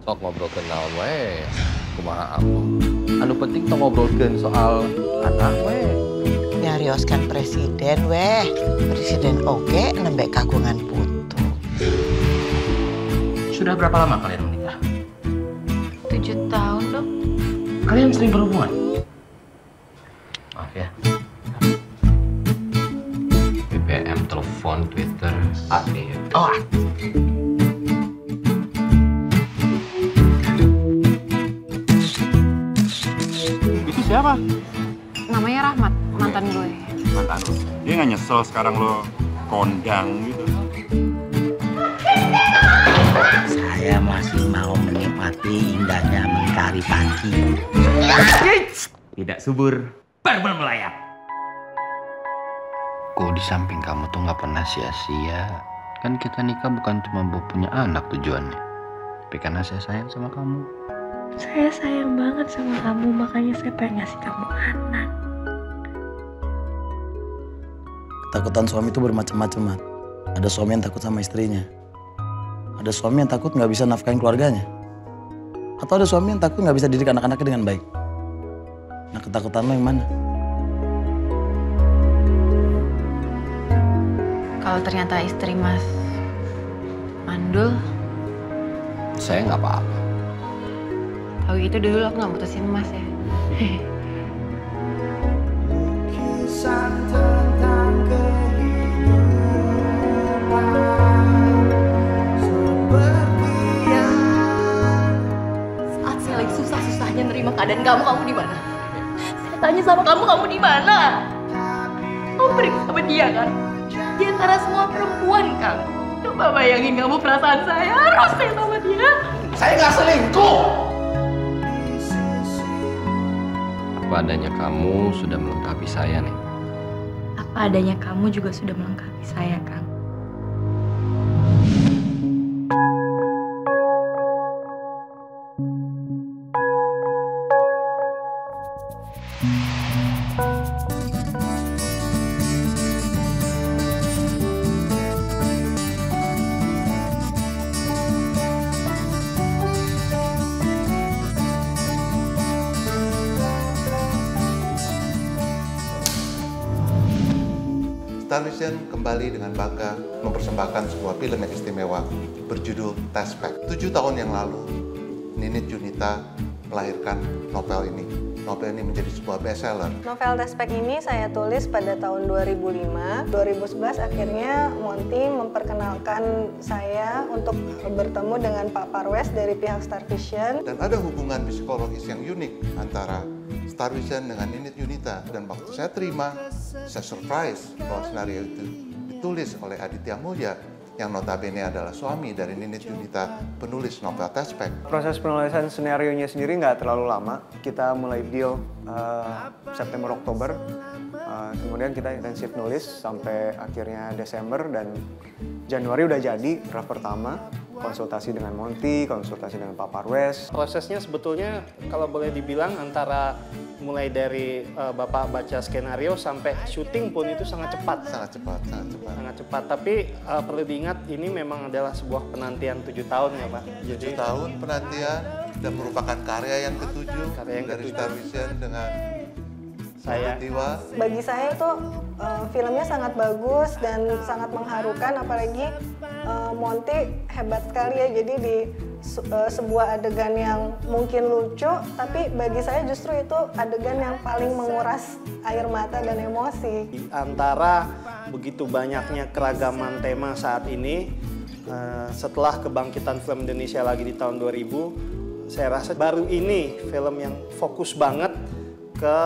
Sok ngobrolkeun naon we. Kumaha aku. Anu penting tong ngobrolkeun soal anak we. Nyarioskan presiden weh. Presiden oge nembe kagungan putu. Sudah berapa lama kalian menikah? 7 tahun, Dok. Kalian sering berhubungan? Maaf ya. BBM, telepon, Twitter, aktif. Oh, Itu siapa? Namanya Rahmat, mantan gue. Mantan lo. Dia nggak nyesel sekarang lo kondang gitu. Saya masih mau menikmati indahnya mentari pagi. Tidak subur, baru melayap. Gue di samping kamu tuh nggak pernah sia-sia. Kan kita nikah bukan cuma buat punya anak tujuannya, tapi karena saya sayang sama kamu. Saya sayang banget sama kamu, makanya saya pengen ngasih kamu anak. Ketakutan suami itu bermacam-macam, Mat. Ada suami yang takut sama istrinya. Ada suami yang takut nggak bisa nafkahin keluarganya. Atau ada suami yang takut nggak bisa didik anak-anaknya dengan baik. Nah, ketakutan lo yang mana? Kalau ternyata istri Mas mandul, Saya nggak apa-apa. tahu gitu dulu aku nggak putusin Mas ya. Saat saya lagi susah-susahnya nerima keadaan kamu di mana? Saya tanya sama kamu di mana? Kamu pergi sama dia kan? Di antara semua perempuan kan? Coba bayangin kamu perasaan saya harus saya sama dia. Saya nggak selingkuh. Apa adanya kamu sudah melengkapi saya nih. Apa adanya kamu juga sudah melengkapi saya, Kang. Starvision kembali dengan bangga mempersembahkan sebuah film yang istimewa berjudul Tespek. 7 tahun yang lalu, Ninit Junita melahirkan novel ini. Novel ini menjadi sebuah bestseller. Novel Tespek ini saya tulis pada tahun 2005. 2011 akhirnya Monty memperkenalkan saya untuk bertemu dengan Pak Parwes dari pihak Starvision. Dan ada hubungan psikologis yang unik antara Starvision dengan Ninit Junita. Dan waktu saya terima, saya surprise bahwa skenario itu ditulis oleh Aditya Mulya yang notabene adalah suami dari Ninit Junita, penulis novel Tespek. Proses penulisan skenarionya sendiri nggak terlalu lama. Kita mulai deal September-Oktober. Kemudian kita intensif nulis sampai akhirnya Desember dan Januari udah jadi draft pertama. Konsultasi dengan Monty, konsultasi dengan Pak Parwes. Prosesnya sebetulnya kalau boleh dibilang antara mulai dari Bapak baca skenario sampai syuting pun itu sangat cepat. Sangat cepat, sangat cepat. Sangat cepat, tapi perlu diingat ini memang adalah sebuah penantian 7 tahun ya Pak. 7 tahun penantian dan merupakan karya yang ketujuh dari Starvision dengan saya. Bagi saya itu filmnya sangat bagus dan sangat mengharukan, apalagi Monty hebat sekali ya. Jadi di sebuah adegan yang mungkin lucu, tapi bagi saya justru itu adegan yang paling menguras air mata dan emosi. Di antara begitu banyaknya keragaman tema saat ini, setelah kebangkitan film Indonesia lagi di tahun 2000, saya rasa baru ini film yang fokus banget ke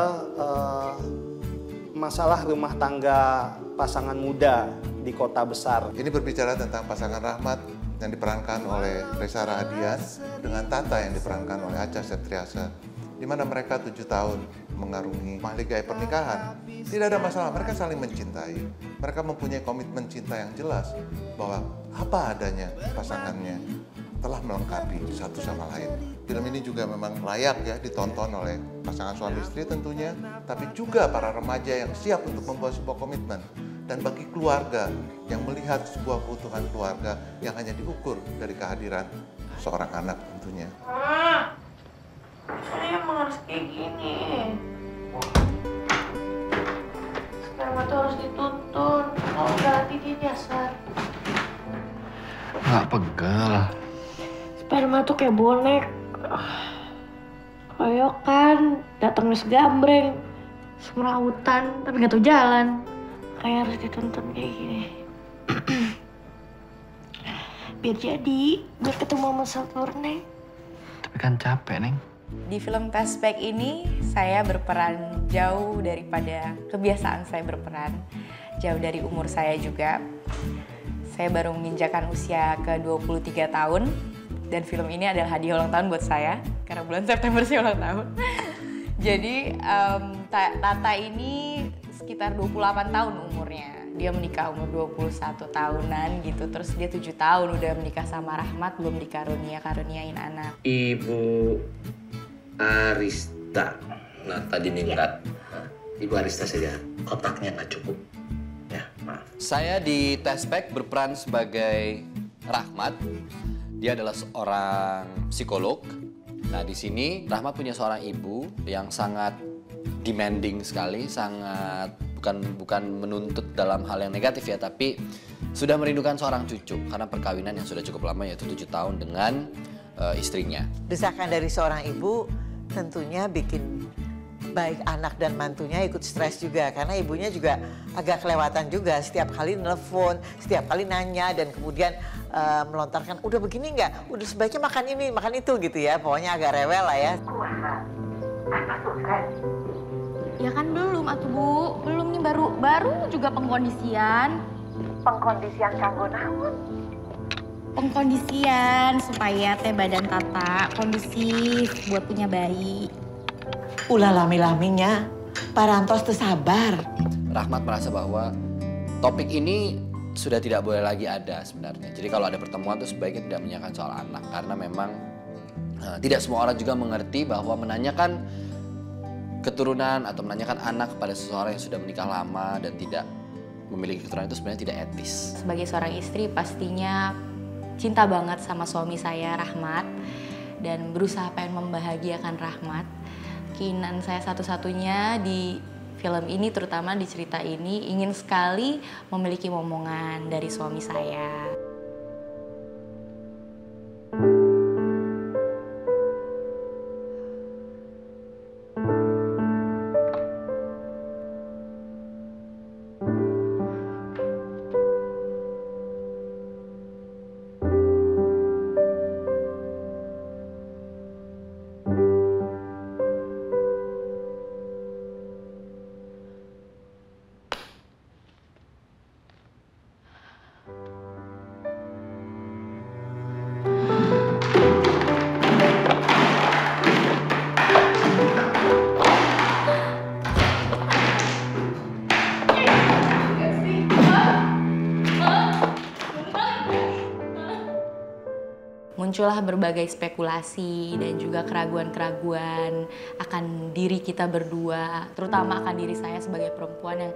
masalah rumah tangga pasangan muda di kota besar. Ini berbicara tentang pasangan Rahmat yang diperankan oleh Reza Rahadian dengan Tata yang diperankan oleh Acha Septriasa, di mana mereka 7 tahun mengarungi mahligai pernikahan. Tidak ada masalah, mereka saling mencintai. Mereka mempunyai komitmen cinta yang jelas bahwa apa adanya pasangannya telah melengkapi satu sama lain. Film ini juga memang layak ya ditonton oleh pasangan suami istri tentunya, tapi juga para remaja yang siap untuk membuat sebuah komitmen. Dan bagi keluarga yang melihat sebuah keutuhan keluarga yang hanya diukur dari kehadiran seorang anak tentunya. Saya emang harus kayak gini. Sperma tuh harus dituntun. Kalau berarti dia nyasar. Nggak pegel. Sperma tuh kayak bonek. Koyokan, datangnya segambreng. Semerautan, tapi nggak tahu jalan. Kayak harus dituntun kayak gini. Biar jadi, biar ketemu sama Saturne. Tapi kan capek, Neng. Di film Testback ini, saya berperan jauh daripada kebiasaan saya berperan. Jauh dari umur saya juga. Saya baru menginjakan usia ke 23 tahun. Dan film ini adalah hadiah ulang tahun buat saya. Karena bulan September saya ulang tahun. Jadi, Tata ini sekitar 28 tahun umurnya. Dia menikah umur 21 tahunan gitu. Terus dia 7 tahun udah menikah sama Rahmat, belum dikaruniain anak. Ibu Arista. Nah, tadi ningrat. Ibu Arista saja, kotaknya nggak cukup. Ya, maaf. Saya di Testback berperan sebagai Rahmat. Dia adalah seorang psikolog. Nah, di sini Rahmat punya seorang ibu yang sangat demanding sekali, sangat bukan menuntut dalam hal yang negatif ya, tapi sudah merindukan seorang cucu karena perkawinan yang sudah cukup lama, yaitu 7 tahun dengan istrinya. Desakan dari seorang ibu tentunya bikin baik anak dan mantunya ikut stres juga, karena ibunya juga agak kelewatan juga, setiap kali nelfon, setiap kali nanya, dan kemudian melontarkan, udah begini nggak, udah sebaiknya makan ini, makan itu gitu ya, pokoknya agak rewel lah ya. Ya kan belum atuh Bu, belum nih baru juga pengkondisian. Pengkondisian kanggo naon? Pengkondisian supaya teh badan Tata kondusif buat punya bayi. Ulah lami-laminya, Parantos tuh sabar. Rahmat merasa bahwa topik ini sudah tidak boleh lagi ada sebenarnya. Jadi kalau ada pertemuan tuh sebaiknya tidak menanyakan soal anak, karena memang tidak semua orang juga mengerti bahwa menanyakan keturunan atau menanyakan anak kepada seseorang yang sudah menikah lama dan tidak memiliki keturunan itu sebenarnya tidak etis. Sebagai seorang istri pastinya cinta banget sama suami saya, Rahmat, dan berusaha pengen membahagiakan Rahmat. Keinginan saya satu-satunya di film ini, terutama di cerita ini, ingin sekali memiliki momongan dari suami saya. Muncullah berbagai spekulasi dan juga keraguan-keraguan akan diri kita berdua, terutama akan diri saya sebagai perempuan yang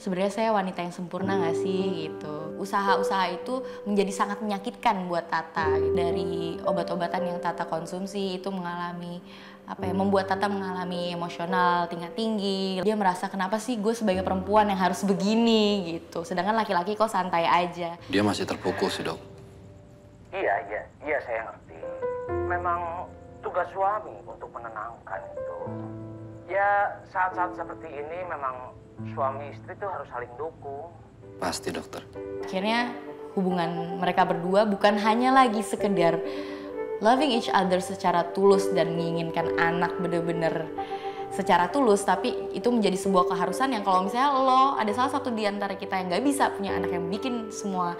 sebenarnya saya wanita yang sempurna nggak sih gitu. Usaha-usaha itu menjadi sangat menyakitkan buat Tata. Dari obat-obatan yang Tata konsumsi itu membuat Tata mengalami emosional tingkat tinggi. Dia merasa kenapa sih gue sebagai perempuan yang harus begini gitu. Sedangkan laki-laki kok santai aja. Dia masih terpukul sih, Dok. Iya saya ngerti. Memang tugas suami untuk menenangkan itu. Ya saat-saat seperti ini memang suami istri tuh harus saling dukung. Pasti, Dokter. Akhirnya hubungan mereka berdua bukan hanya lagi sekedar loving each other secara tulus dan menginginkan anak bener-bener secara tulus, tapi itu menjadi sebuah keharusan yang kalau misalnya ada salah satu di antara kita yang nggak bisa punya anak, yang bikin semua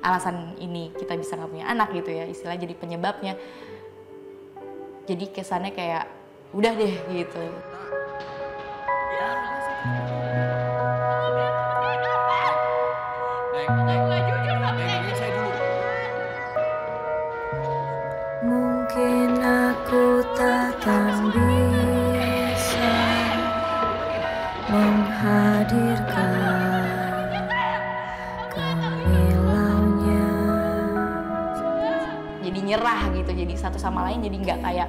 alasan ini kita bisa nggak punya anak gitu ya, istilah jadi penyebabnya. Jadi kesannya kayak udah deh gitu. Mungkin aku takkan bisa menghadirkan jadi nyerah jadi satu sama lain, jadi nggak kayak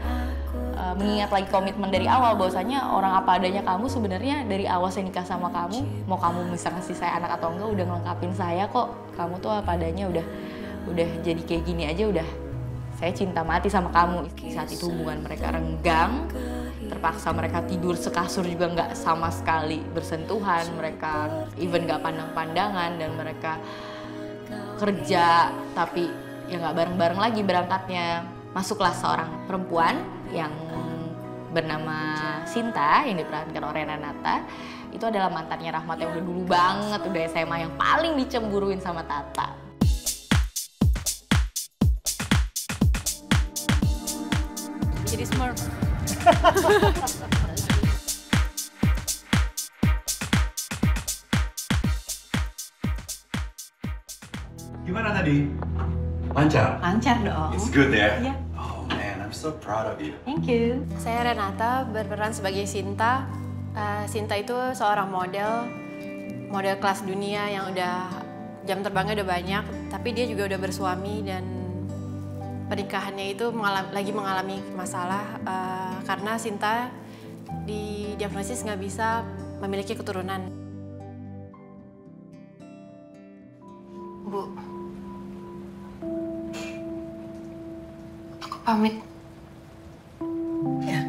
mengingat lagi komitmen dari awal bahwasanya orang apa adanya kamu sebenarnya dari awal saya nikah sama kamu, mau kamu bisa ngasih saya anak atau enggak udah ngelengkapin saya kok, kamu tuh apa adanya udah jadi kayak gini aja udah saya cinta mati sama kamu. Saat itu hubungan mereka renggang, terpaksa mereka tidur sekasur juga nggak sama sekali bersentuhan, mereka even nggak pandang-pandangan, dan mereka kerja tapi ya nggak bareng-bareng lagi berangkatnya. Masuklah seorang perempuan yang bernama Sinta yang diperankan oleh Renata. Itu adalah mantannya Rahmat yang udah dulu banget, udah SMA, yang paling dicemburuin sama Tata. Jadi Smurf. Gimana tadi? Lancar? Lancar dong. It's good ya? Iya. Oh man, I'm so proud of you. Thank you. Saya Renata, berperan sebagai Sinta. Sinta itu seorang model kelas dunia yang udah jam terbangnya udah banyak, tapi dia juga udah bersuami dan pernikahannya itu lagi mengalami masalah karena Sinta didiagnosis nggak bisa memiliki keturunan. Bu, aku pamit. Ya.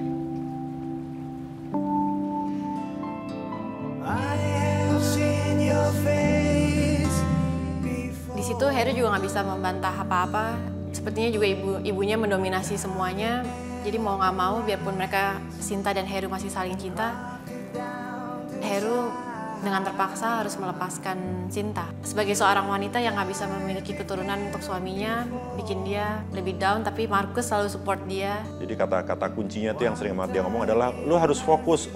Di situ Heru juga nggak bisa membantah apa-apa. Sepertinya juga ibunya mendominasi semuanya. Jadi mau nggak mau, biarpun mereka Sinta dan Heru masih saling cinta, Heru dengan terpaksa harus melepaskan Sinta. Sebagai seorang wanita yang nggak bisa memiliki keturunan untuk suaminya, bikin dia lebih down, tapi Markus selalu support dia. Jadi kata-kata kuncinya tuh yang sering banget dia ngomong adalah lu harus fokus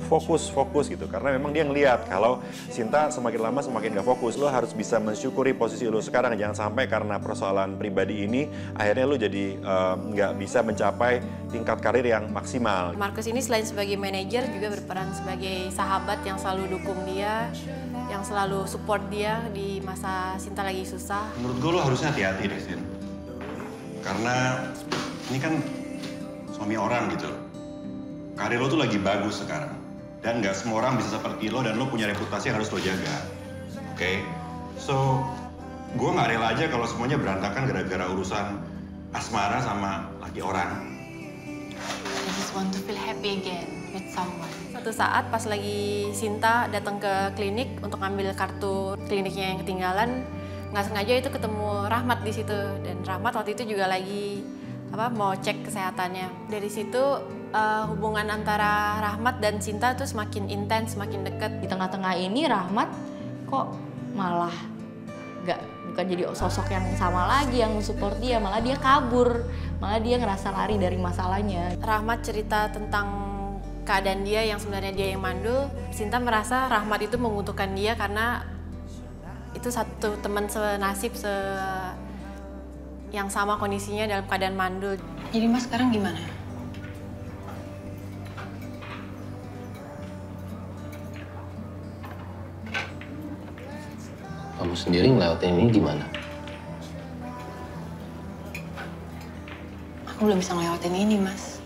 gitu. Karena memang dia ngelihat kalau Sinta semakin lama semakin gak fokus. Lu harus bisa mensyukuri posisi lu sekarang. Jangan sampai karena persoalan pribadi ini akhirnya lu jadi nggak bisa mencapai tingkat karir yang maksimal. Markus ini selain sebagai manajer juga berperan sebagai sahabat yang selalu dukung dia, yang selalu support dia di masa Sinta lagi susah. Menurut gue lo harusnya hati-hati deh, Sin. Karena ini kan suami orang gitu. Karir lo tuh lagi bagus sekarang. Dan nggak semua orang bisa seperti lo dan lo punya reputasi yang harus lo jaga. Oke? So, gue nggak rela aja kalau semuanya berantakan gara-gara urusan asmara sama laki orang. I just want to feel happy again with someone. Suatu saat pas lagi Sinta datang ke klinik untuk ngambil kartu kliniknya yang ketinggalan, nggak sengaja itu ketemu Rahmat di situ, dan Rahmat waktu itu juga lagi mau cek kesehatannya. Dari situ hubungan antara Rahmat dan Sinta tuh semakin intens, semakin dekat. Di tengah-tengah ini Rahmat kok malah bukan jadi sosok yang sama lagi yang mensupport dia, malah dia kabur, malah dia ngerasa lari dari masalahnya. Rahmat cerita tentang keadaan dia yang sebenarnya dia yang mandul. Sinta merasa Rahmat itu membutuhkan dia karena itu satu teman senasib yang sama kondisinya dalam keadaan mandul. Jadi Mas sekarang gimana? Kamu sendiri ngelewatin ini gimana? Aku belum bisa ngelewatin ini, Mas.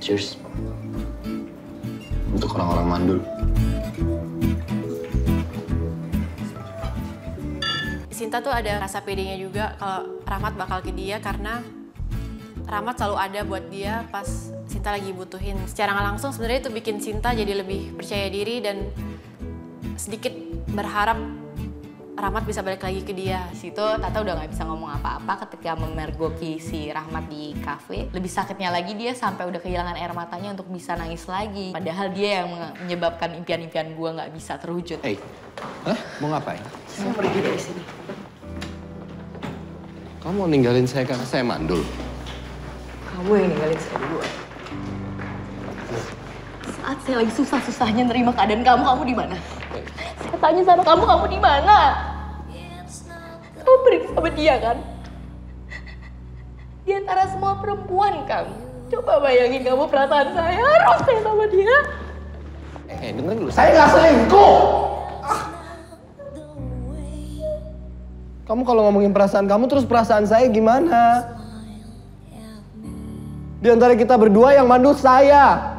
Cheers. Untuk orang-orang mandul. Sinta tuh ada rasa pedenya juga kalau Rahmat bakal ke dia karena Rahmat selalu ada buat dia pas Sinta lagi butuhin. Secara nggak langsung sebenarnya itu bikin Sinta jadi lebih percaya diri dan sedikit berharap Rahmat bisa balik lagi ke dia. Situ Tata udah nggak bisa ngomong apa-apa ketika memergoki si Rahmat di kafe. Lebih sakitnya lagi dia sampai udah kehilangan air matanya untuk bisa nangis lagi. Padahal dia yang menyebabkan impian-impian gua nggak bisa terwujud. Hei, mau ngapain? Saya mau pergi dari sini. Kamu mau ninggalin saya karena saya mandul? Kamu yang ninggalin saya duluan. Saat saya lagi susah-susahnya nerima keadaan kamu di mana? Saya tanya sama kamu di mana? Kamu pergi sama dia kan? Di antara semua perempuan kamu. Coba bayangin kamu perasaan saya harus saya sama dia. Dengerin dulu. Saya nggak selingkuh. Kamu kalau ngomongin perasaan kamu, terus perasaan saya gimana? Di antara kita berdua yang mandul saya.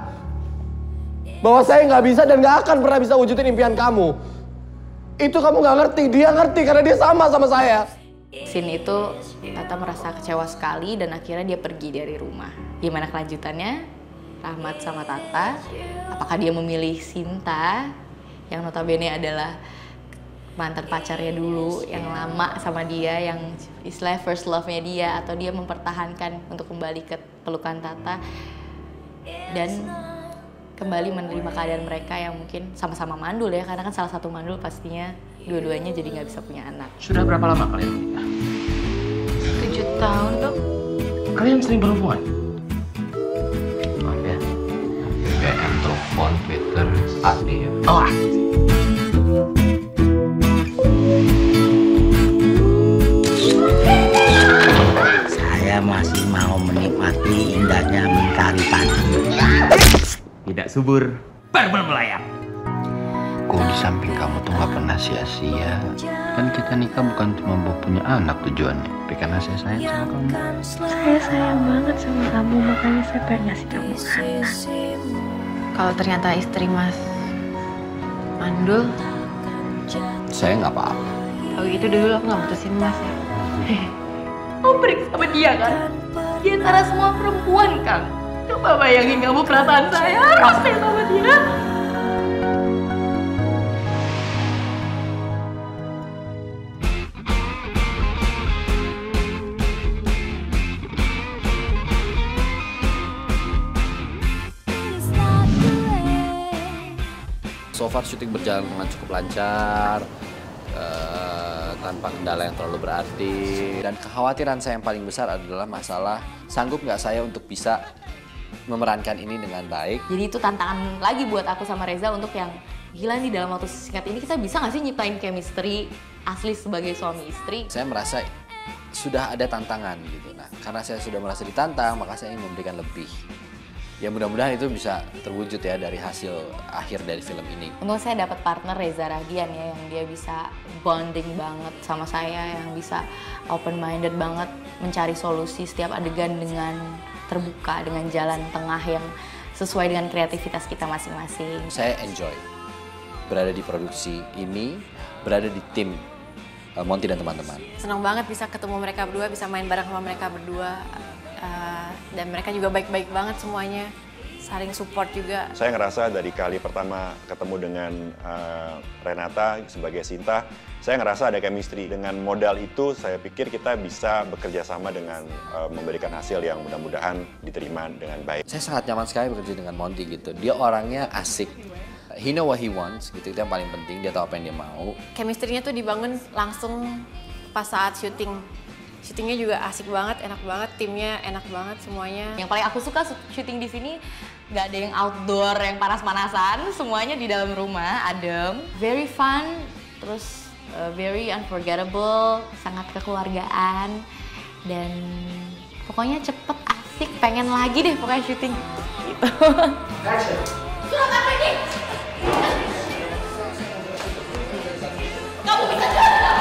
Bahwa saya nggak bisa dan nggak akan pernah bisa wujudin impian kamu. Itu kamu nggak ngerti, dia ngerti karena dia sama saya. Scene itu Tata merasa kecewa sekali dan akhirnya dia pergi dari rumah. Gimana kelanjutannya? Rahmat sama Tata, apakah dia memilih Sinta yang notabene adalah mantan pacarnya dulu yang lama sama dia, yang istilahnya first love-nya dia, atau dia mempertahankan untuk kembali ke pelukan Tata dan kembali menerima keadaan mereka yang mungkin sama-sama mandul ya, karena kan salah satu mandul pastinya dua-duanya jadi nggak bisa punya anak. Sudah berapa lama kalian menikah? 7 tahun dok. Kalian sering berhubungan? Maaf ya, BBM, telepon, Twitter, aktif. Oh, Saya masih mau menikmati indahnya mentari pagi. tidak subur, barbel melayap. Aku di samping kamu tuh nggak pernah sia-sia. Kan kita nikah bukan cuma buat punya anak tujuannya, tapi karena saya sayang sama kamu. Saya sayang banget sama kamu, makanya saya pengen ngasih kamu anak. Kalau ternyata istri Mas mandul, Saya nggak apa-apa. kalau gitu dulu aku nggak putusin Mas ya. Kamu pergi sama dia kan? Di antara semua perempuan, Kang. Coba bayangin kamu perasaan saya pasti sama dia. So far syuting berjalan dengan cukup lancar, tanpa kendala yang terlalu berarti. Dan kekhawatiran saya yang paling besar adalah masalah sanggup nggak saya untuk bisa memerankan ini dengan baik. Jadi itu tantangan lagi buat aku sama Reza untuk yang gila nih dalam waktu singkat ini kita bisa nggak sih nyiptain chemistry asli sebagai suami istri. Saya merasa sudah ada tantangan gitu. Nah, karena saya sudah merasa ditantang, maka saya ingin memberikan lebih. Ya mudah-mudahan itu bisa terwujud ya dari hasil akhir dari film ini. Untung saya dapat partner Reza Radian ya, yang dia bisa bonding banget sama saya, yang bisa open minded banget mencari solusi setiap adegan dengan terbuka, dengan jalan tengah yang sesuai dengan kreativitas kita masing-masing. Saya enjoy berada di produksi ini, berada di tim Monty dan teman-teman. Senang banget bisa ketemu mereka berdua, bisa main bareng sama mereka berdua. Dan mereka juga baik-baik banget semuanya, saling support juga. Saya ngerasa dari kali pertama ketemu dengan Renata sebagai Sinta, saya ngerasa ada chemistry. Dengan modal itu, saya pikir kita bisa bekerja sama dengan memberikan hasil yang mudah-mudahan diterima dengan baik. Saya sangat nyaman sekali bekerja dengan Monty gitu. Dia orangnya asik. He know what he wants, gitu. Itu yang paling penting, dia tahu apa yang dia mau. Chemistry-nya tuh dibangun langsung pas saat syuting. Syutingnya juga asik banget, enak banget, timnya enak banget semuanya. Yang paling aku suka syuting di sini nggak ada yang outdoor, yang panas-panasan, semuanya di dalam rumah, adem, very fun, terus very unforgettable, sangat kekeluargaan, dan pokoknya cepet, asik, pengen lagi deh pokoknya syuting gitu. Surat apa ini? Kamu bisa jalan!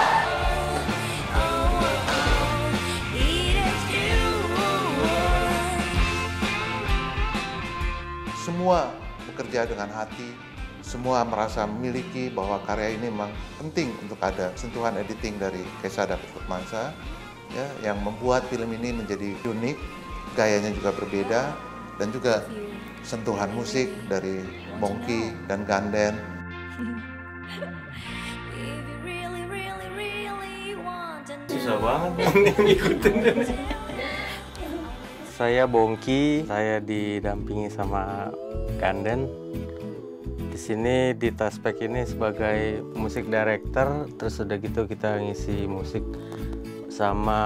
Semua bekerja dengan hati, semua merasa memiliki bahwa karya ini memang penting untuk ada sentuhan editing dari Kaisa David Firmansyah, ya, yang membuat film ini menjadi unik, gayanya juga berbeda, dan juga sentuhan musik dari Bongki dan Ganden. Susah banget ngikutin ini. Saya Bongki, saya didampingi sama Ganden. Di sini di Taspek ini sebagai musik director, terus udah gitu kita ngisi musik sama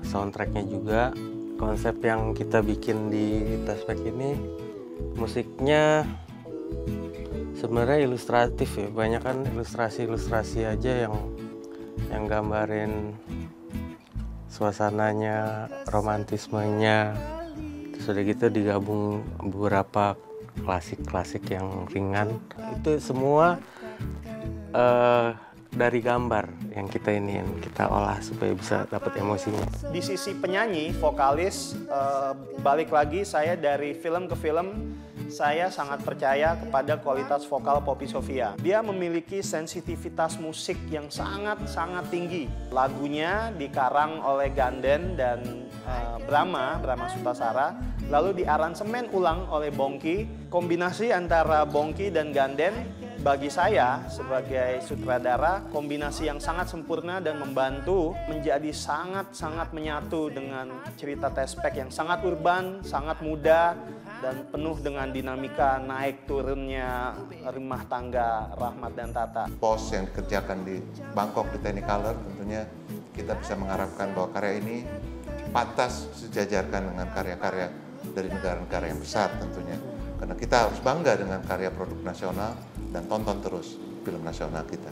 soundtracknya juga. Konsep yang kita bikin di Taspek ini musiknya sebenarnya ilustratif ya, banyak kan ilustrasi aja yang gambarin suasananya, romantismenya, terus udah gitu digabung beberapa klasik yang ringan. Itu semua dari gambar yang kita olah supaya bisa dapat emosinya. Di sisi penyanyi, vokalis, balik lagi saya dari film ke film, saya sangat percaya kepada kualitas vokal Poppy Sofia. Dia memiliki sensitivitas musik yang sangat-sangat tinggi. Lagunya dikarang oleh Ganden dan Brahma Sutasara, lalu diaransemen ulang oleh Bongky. Kombinasi antara Bongky dan Ganden bagi saya sebagai sutradara, kombinasi yang sangat sempurna dan membantu menjadi sangat-sangat menyatu dengan cerita Tespek yang sangat urban, sangat muda, dan penuh dengan dinamika naik turunnya rumah tangga Rahmat dan Tata. Pos yang dikerjakan di Bangkok di Technicolor, tentunya kita bisa mengharapkan bahwa karya ini pantas sejajarkan dengan karya-karya dari negara-negara yang besar tentunya. Karena kita harus bangga dengan karya produk nasional dan tonton terus film nasional kita.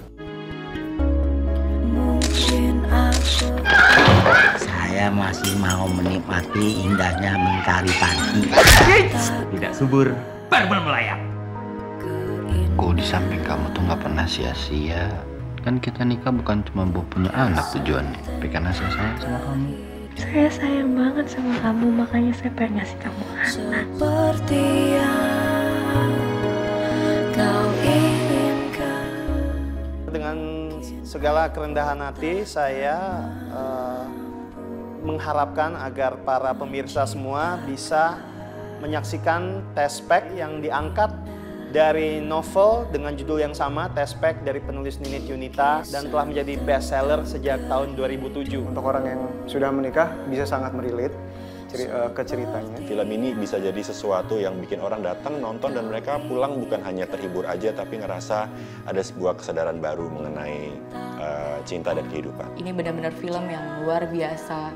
Saya masih mau menikmati indahnya mentari pagi. Tidak subur, baru melayang. Aku di samping kamu tuh nggak pernah sia-sia. Kan kita nikah bukan cuma buat punya anak tujuannya, tapi karena saya sayang sama kamu. Saya sayang banget sama kamu, makanya saya pengen ngasih kamu anak. Seperti yang kau inginkan. Dengan segala kerendahan hati, saya mengharapkan agar para pemirsa semua bisa menyaksikan Tespek yang diangkat dari novel dengan judul yang sama, Tespek dari penulis Ninit Yunita, dan telah menjadi bestseller sejak tahun 2007. Untuk orang yang sudah menikah bisa sangat merelate ke ceritanya. Film ini bisa jadi sesuatu yang bikin orang datang nonton dan mereka pulang bukan hanya terhibur aja, tapi ngerasa ada sebuah kesadaran baru mengenai cinta dan kehidupan. Ini benar-benar film yang luar biasa.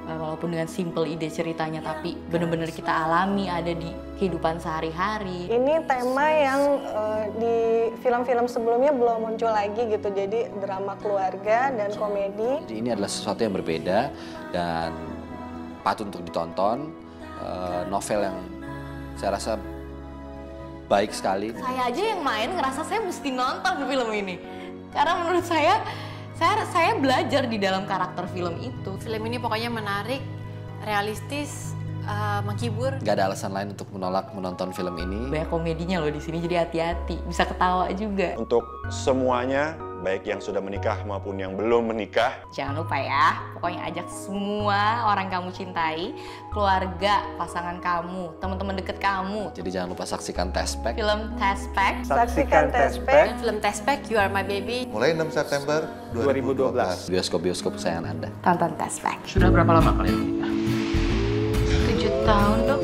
Walaupun dengan simple ide ceritanya, tapi benar-benar kita alami, ada di kehidupan sehari-hari. Ini tema yang di film-film sebelumnya belum muncul lagi gitu, jadi drama keluarga dan komedi. Jadi ini adalah sesuatu yang berbeda dan patut untuk ditonton. Novel yang saya rasa baik sekali. Saya aja yang main ngerasa saya mesti nonton film ini, karena menurut saya belajar di dalam karakter film itu. Film ini pokoknya menarik, realistis, menghibur. Gak ada alasan lain untuk menolak menonton film ini. Banyak komedinya loh di sini, jadi hati-hati, bisa ketawa juga. Untuk semuanya, baik yang sudah menikah maupun yang belum menikah, jangan lupa ya, pokoknya ajak semua orang kamu cintai, keluarga, pasangan kamu, teman-teman deket kamu. Jadi jangan lupa saksikan Tespek. Film Tespek. Saksikan Tespek. Dan film Tespek, You Are My Baby. Mulai 6 September 2012. Bioskop-bioskop kesayangan Anda. Tonton Tespek. Sudah berapa lama kalian menikah? 7 tahun dong.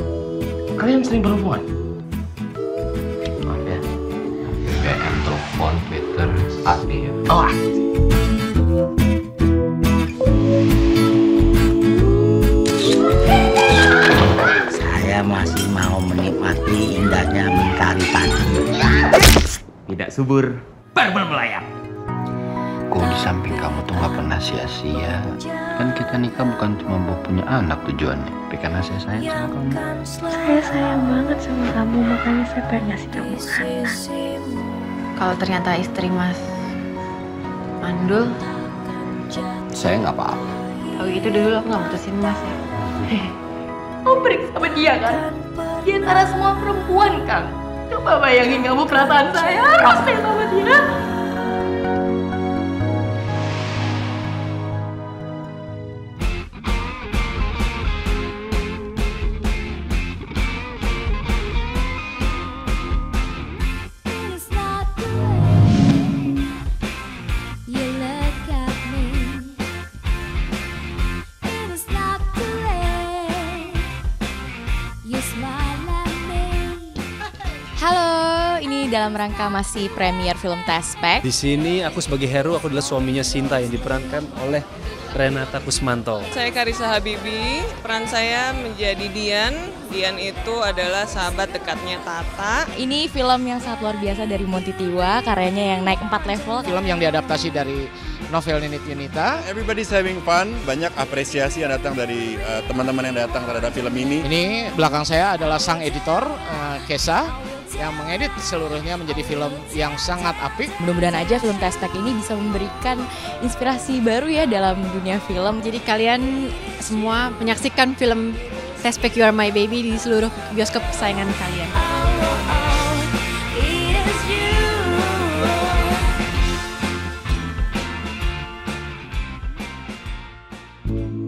Kalian sering berhubungan? Maaf ya, BBM, telepon, Twitter, aktif. Oh, aktif. Saya masih mau menikmati indahnya mentari pagi. Tidak subur, baru melayang. Aku di samping kamu tuh nggak pernah sia-sia. Kan kita nikah bukan cuma buat punya anak tujuannya, tapi karena saya sayang sama kamu. Saya sayang banget sama kamu, makanya saya pengen ngasih kamu anak. Kalau ternyata istri Mas mandul, Saya nggak apa-apa. kalau gitu dulu aku nggak putusin Mas ya. Kamu pergi sama dia kan? Di antara semua perempuan kan? Coba bayangin kamu perasaan saya rasanya sama dia. Halo, ini dalam rangka masih premier film Tespek. Di sini aku sebagai Heru, aku adalah suaminya Sinta yang diperankan oleh Renata Kusmanto. Saya Karissa Habibi, peran saya menjadi Dian. Dian itu adalah sahabat dekatnya Tata. Ini film yang sangat luar biasa dari Monty Tiwa, karyanya yang naik 4 level. Film yang diadaptasi dari novel Ninit Yunita. Everybody's having fun, banyak apresiasi yang datang dari teman-teman yang datang terhadap film ini. Ini belakang saya adalah sang editor, Kesa. yang mengedit seluruhnya menjadi film yang sangat apik. Mudah-mudahan aja film Tespek ini bisa memberikan inspirasi baru ya dalam dunia film. Jadi kalian semua menyaksikan film Tespek You Are My Baby di seluruh bioskop kesayangan kalian.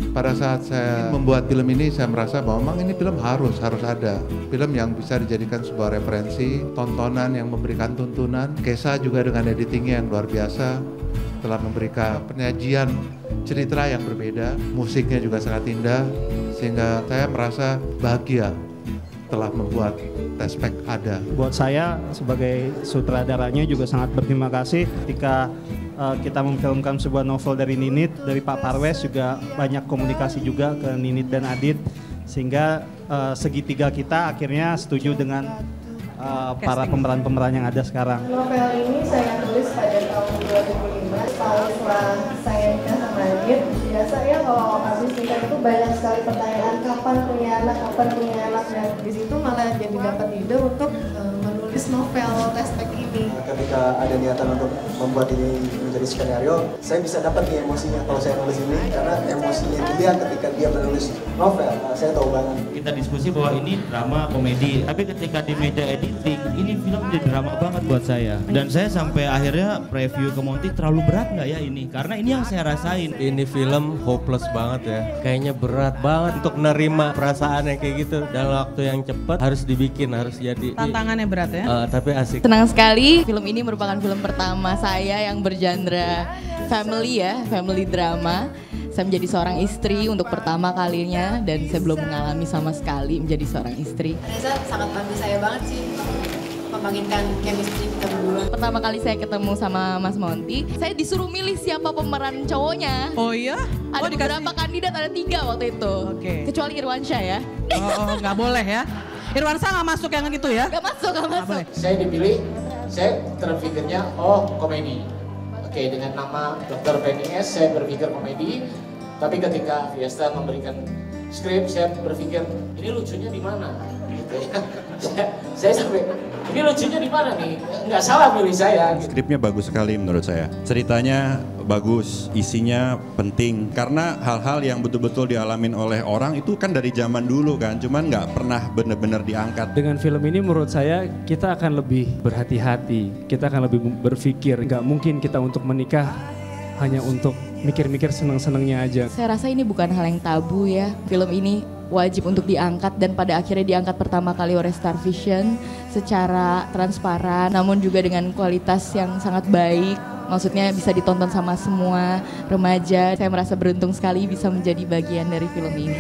Pada saat saya membuat film ini, saya merasa bahwa memang ini film harus ada. Film yang bisa dijadikan sebuah referensi, tontonan yang memberikan tuntunan. Kesa juga dengan editingnya yang luar biasa, telah memberikan penyajian cerita yang berbeda. Musiknya juga sangat indah, sehingga saya merasa bahagia telah membuat Tespek ada. Buat saya sebagai sutradaranya juga sangat berterima kasih ketika kita memfilmkan sebuah novel dari Ninit, dari Pak Parwes juga banyak komunikasi juga ke Ninit dan Adit, sehingga segitiga kita akhirnya setuju dengan para pemeran-pemeran yang ada sekarang. Novel ini saya tulis pada tahun 2005, tahun setelah saya nikah sama Adit. Biasa ya kalau habis nikah itu banyak sekali pertanyaan, kapan punya anak, dan di situ malah jadi dapat ide untuk menulis novel Tespek ini. Ketika ada niatan untuk membuat ini menjadi skenario, saya bisa dapat nih emosinya kalau saya nulis ini, karena emosinya dia ketika dia menulis novel, saya tahu banget. Kita diskusi bahwa ini drama komedi, tapi ketika di meja editing, ini film jadi drama banget buat saya. Dan saya sampai akhirnya preview ke Monty, terlalu berat nggak ya ini? Karena ini yang saya rasain. Ini film hopeless banget ya. Kayaknya berat banget untuk nerima perasaannya kayak gitu. Dalam waktu yang cepat harus dibikin, harus jadi. Tantangannya berat ya? Tapi asik. Senang sekali, film ini merupakan film pertama saya yang bergenre family ya, family drama. Saya menjadi seorang istri untuk pertama kalinya dan saya belum mengalami sama sekali menjadi seorang istri. Reza sangat bantu saya banget sih membangkitkan chemistry kita berdua. Pertama kali saya ketemu sama Mas Monty, saya disuruh milih siapa pemeran cowoknya. Oh iya? Ada beberapa kandidat, ada 3 waktu itu. Kecuali Irwansyah ya. Oh, nggak boleh ya? Irwansyah nggak masuk yang itu ya? Nggak masuk. Saya dipilih, saya terpikirnya komedi. Oke, dengan nama Dr. Penny S, saya berpikir komedi. Tapi ketika Fiesta memberikan skrip, saya berpikir ini lucunya di mana? Gitu ya. Saya sampai ini lucunya di mana nih? Nggak salah pilih saya. Skripnya bagus sekali menurut saya. Ceritanya bagus, isinya penting. Karena hal-hal yang betul-betul dialamin oleh orang itu kan dari zaman dulu kan. Cuman nggak pernah benar-benar diangkat. Dengan film ini menurut saya kita akan lebih berhati-hati. Kita akan lebih berpikir. Nggak mungkin kita untuk menikah hanya untuk mikir-mikir seneng-senengnya aja. Saya rasa ini bukan hal yang tabu ya. Film ini wajib untuk diangkat dan pada akhirnya diangkat pertama kali oleh Star Vision secara transparan namun juga dengan kualitas yang sangat baik. Maksudnya bisa ditonton sama semua remaja. Saya merasa beruntung sekali bisa menjadi bagian dari film ini.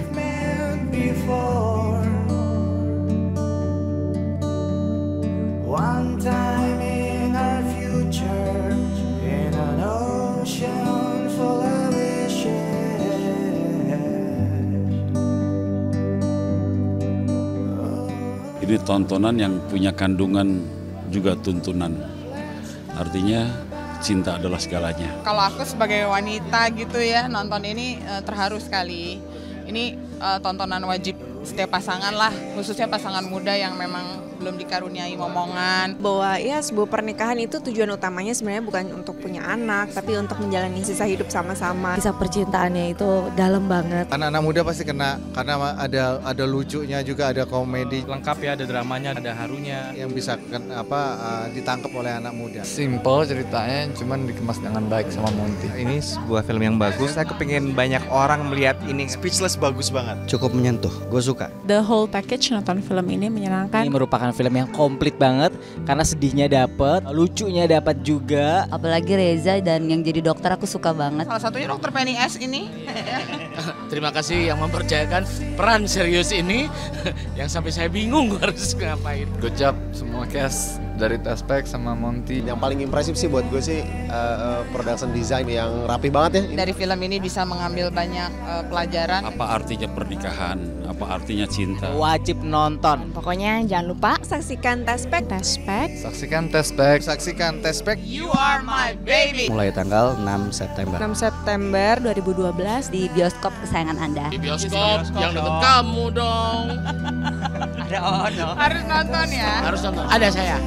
One time in our future, in an ocean full of ini tontonan yang punya kandungan juga tuntunan. Artinya cinta adalah segalanya. Kalau aku sebagai wanita gitu ya, nonton ini terharu sekali. Ini tontonan wajib setiap pasangan lah, khususnya pasangan muda yang memang belum dikaruniai momongan. Bahwa ya sebuah pernikahan itu tujuan utamanya sebenarnya bukan untuk punya anak, tapi untuk menjalani sisa hidup sama-sama. Kisah percintaannya itu dalam banget. Anak-anak muda pasti kena, karena ada lucunya juga, ada komedi. Lengkap ya, ada dramanya, ada harunya. Yang bisa ditangkap oleh anak muda. Simple ceritanya, cuman dikemas dengan baik sama Monty. Ini sebuah film yang bagus, saya kepingin banyak orang melihat ini. Speechless bagus banget. Cukup menyentuh, gue suka. The whole package nonton film ini menyenangkan. Ini merupakan film yang komplit banget karena sedihnya dapet, lucunya dapat juga. Apalagi Reza dan yang jadi dokter aku suka banget. Salah satunya Dr. Penny S ini. Terima kasih yang mempercayakan peran serius ini yang sampai saya bingung harus ngapain. Good job semua cast dari Taspek sama Monty. Yang paling impresif sih buat gue sih production design yang rapi banget ya. Dari film ini bisa mengambil banyak pelajaran. Apa artinya pernikahan? Apa artinya cinta? Wajib nonton. Pokoknya jangan lupa saksikan Taspek. Saksikan Taspek. Saksikan Taspek. You are my baby. Mulai tanggal 6 September. 6 September 2012 di bioskop kesayangan Anda. Di bioskop yang deket kamu dong. Harus nonton ya. Harus nonton. Ada saya.